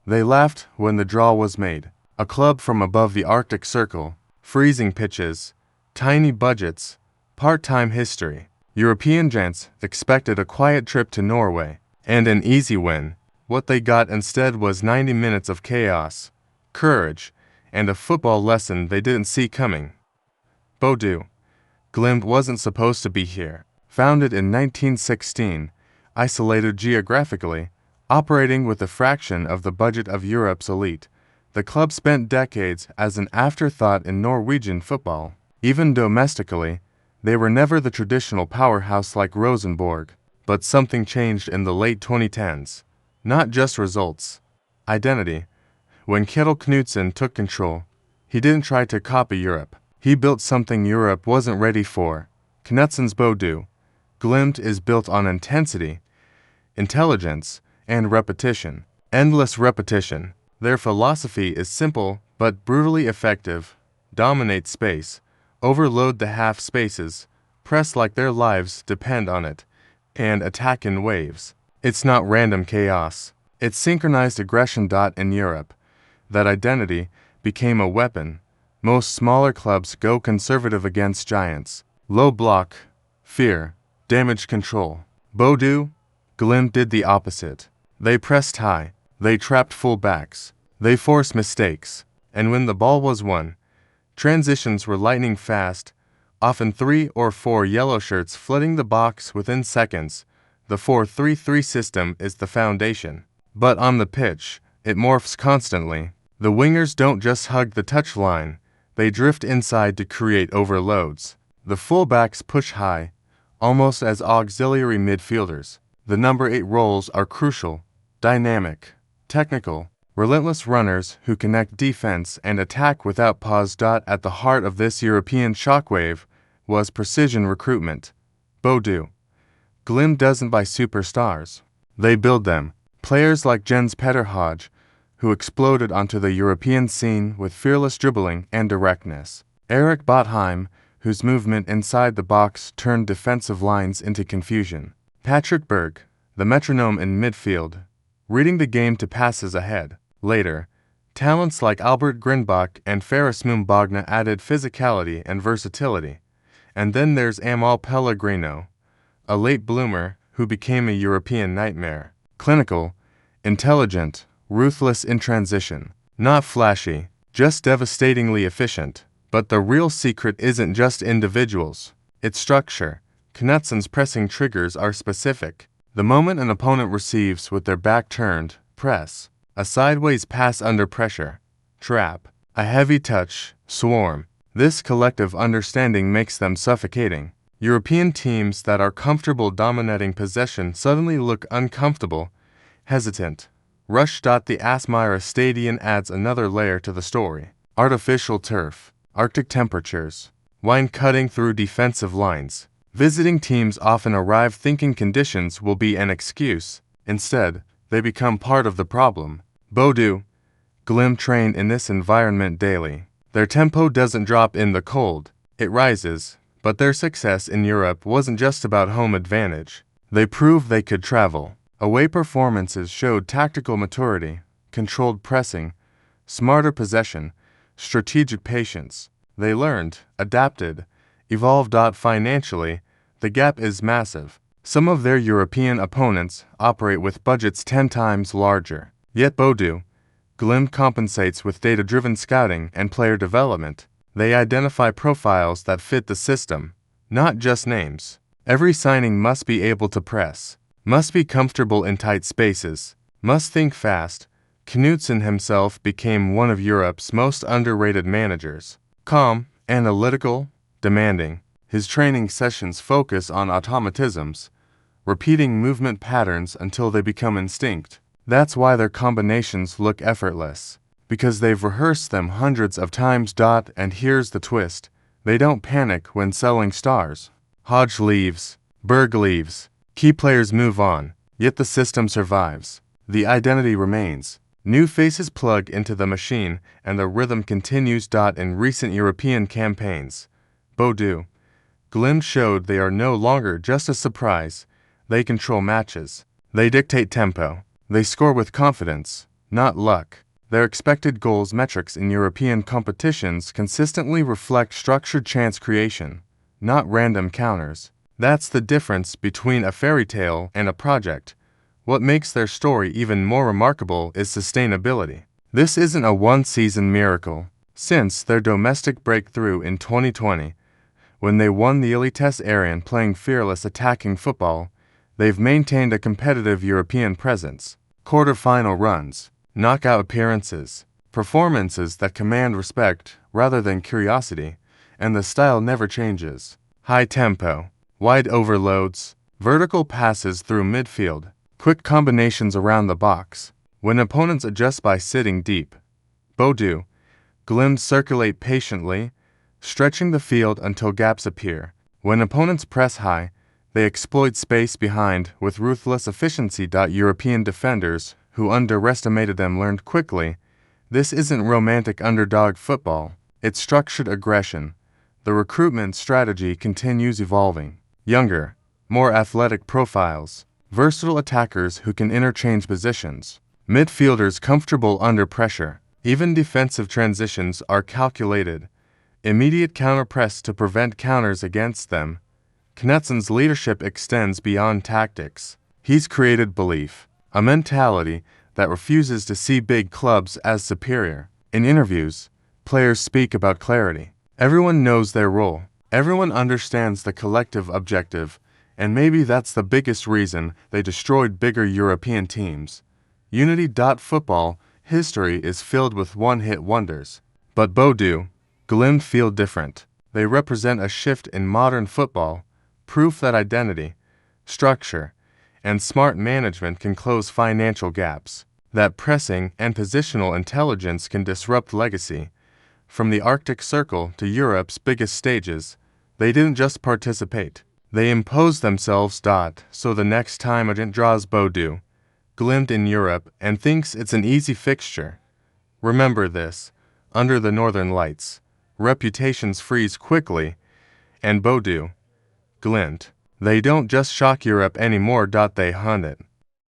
They laughed when the draw was made. A club from above the Arctic Circle, freezing pitches, tiny budgets, part-time history. European gents expected a quiet trip to Norway and an easy win. What they got instead was 90 minutes of chaos, courage, and a football lesson they didn't see coming. Bodø. Glimt wasn't supposed to be here. Founded in 1916, isolated geographically, operating with a fraction of the budget of Europe's elite, the club spent decades as an afterthought in Norwegian football. Even domestically, they were never the traditional powerhouse like Rosenborg. But something changed in the late 2010s. Not just results. Identity. When Kjetil Knutsen took control, he didn't try to copy Europe. He built something Europe wasn't ready for. Knutsen's Bodø. Glimt is built on intensity, intelligence, and repetition. Endless repetition. Their philosophy is simple but brutally effective. Dominate space. Overload the half spaces. Press like their lives depend on it. And attack in waves. It's not random chaos. It's synchronized aggression. In Europe, that identity became a weapon. Most smaller clubs go conservative against giants. Low block, fear, damage control. Bodø, Glimt did the opposite. They pressed high. They trapped full-backs. They forced mistakes. And when the ball was won, transitions were lightning fast. Often 3 or 4 yellow shirts flooding the box within seconds. The 4-3-3 system is the foundation. But on the pitch, it morphs constantly. The wingers don't just hug the touchline, they drift inside to create overloads. The fullbacks push high, almost as auxiliary midfielders. The number 8 roles are crucial, dynamic, technical, relentless runners who connect defense and attack without pause. At the heart of this European shockwave was precision recruitment. Bodø. Glimt doesn't buy superstars. They build them. Players like Petter Hauge, who exploded onto the European scene with fearless dribbling and directness. Erik Botheim, whose movement inside the box turned defensive lines into confusion. Patrick Berg, the metronome in midfield, reading the game to passes ahead. Later, talents like Albert Grønbæk and Ferris Mumbagna added physicality and versatility. And then there's Amahl Pellegrino, a late bloomer who became a European nightmare. Clinical, intelligent, ruthless in transition. Not flashy, just devastatingly efficient. But the real secret isn't just individuals, it's structure. Knutsen's pressing triggers are specific. The moment an opponent receives with their back turned, press. A sideways pass under pressure, trap. A heavy touch, swarm. This collective understanding makes them suffocating. European teams that are comfortable dominating possession suddenly look uncomfortable, hesitant. Rush. The Aspmyra Stadion adds another layer to the story. Artificial turf, Arctic temperatures, wind cutting through defensive lines. Visiting teams often arrive thinking conditions will be an excuse. Instead, they become part of the problem. Bodø. Glimt train in this environment daily. Their tempo doesn't drop in the cold, it rises. But their success in Europe wasn't just about home advantage. They proved they could travel. Away performances showed tactical maturity, controlled pressing, smarter possession, strategic patience. They learned, adapted, evolved. Financially, the gap is massive. Some of their European opponents operate with budgets 10 times larger. Yet Bodø, Glimt compensates with data-driven scouting and player development. They identify profiles that fit the system, not just names. Every signing must be able to press, must be comfortable in tight spaces, must think fast. Knutsen himself became one of Europe's most underrated managers. Calm, analytical, demanding. His training sessions focus on automatisms, repeating movement patterns until they become instinct. That's why their combinations look effortless, because they've rehearsed them hundreds of times. And here's the twist. They don't panic when selling stars. Hauge leaves, Berg leaves, key players move on, yet the system survives. The identity remains. New faces plug into the machine and the rhythm continues. In recent European campaigns, Bodø, Glimt showed they are no longer just a surprise. They control matches. They dictate tempo. They score with confidence. not luck. Their expected goals metrics in European competitions consistently reflect structured chance creation, not random counters. That's the difference between a fairy tale and a project. What makes their story even more remarkable is sustainability. This isn't a one-season miracle. Since their domestic breakthrough in 2020, when they won the Eliteserien playing fearless attacking football, they've maintained a competitive European presence. Quarter-final runs, knockout appearances, performances that command respect rather than curiosity, and the style never changes. High tempo, wide overloads, vertical passes through midfield, quick combinations around the box. When opponents adjust by sitting deep, Bodø, Glimt circulate patiently, stretching the field until gaps appear. When opponents press high, they exploit space behind with ruthless efficiency. European defenders who underestimated them learned quickly, this isn't romantic underdog football, it's structured aggression. The recruitment strategy continues evolving. Younger, more athletic profiles, versatile attackers who can interchange positions, midfielders comfortable under pressure. Even defensive transitions are calculated. Immediate counter-press to prevent counters against them. Knutsen's leadership extends beyond tactics. He's created belief, a mentality that refuses to see big clubs as superior. In interviews, players speak about clarity. Everyone knows their role. Everyone understands the collective objective, and maybe that's the biggest reason they destroyed bigger European teams. Unity. Football history is filled with one-hit wonders. But Bodø, Glimt feel different. They represent a shift in modern football, proof that identity, structure, and smart management can close financial gaps, that pressing and positional intelligence can disrupt legacy. From the Arctic Circle to Europe's biggest stages, they didn't just participate, they imposed themselves. So the next time a gent draws Bodø, Glimt in Europe and thinks it's an easy fixture, remember this: under the northern lights, reputations freeze quickly, and Bodø, Glimt, they don't just shock Europe anymore. They hunt it.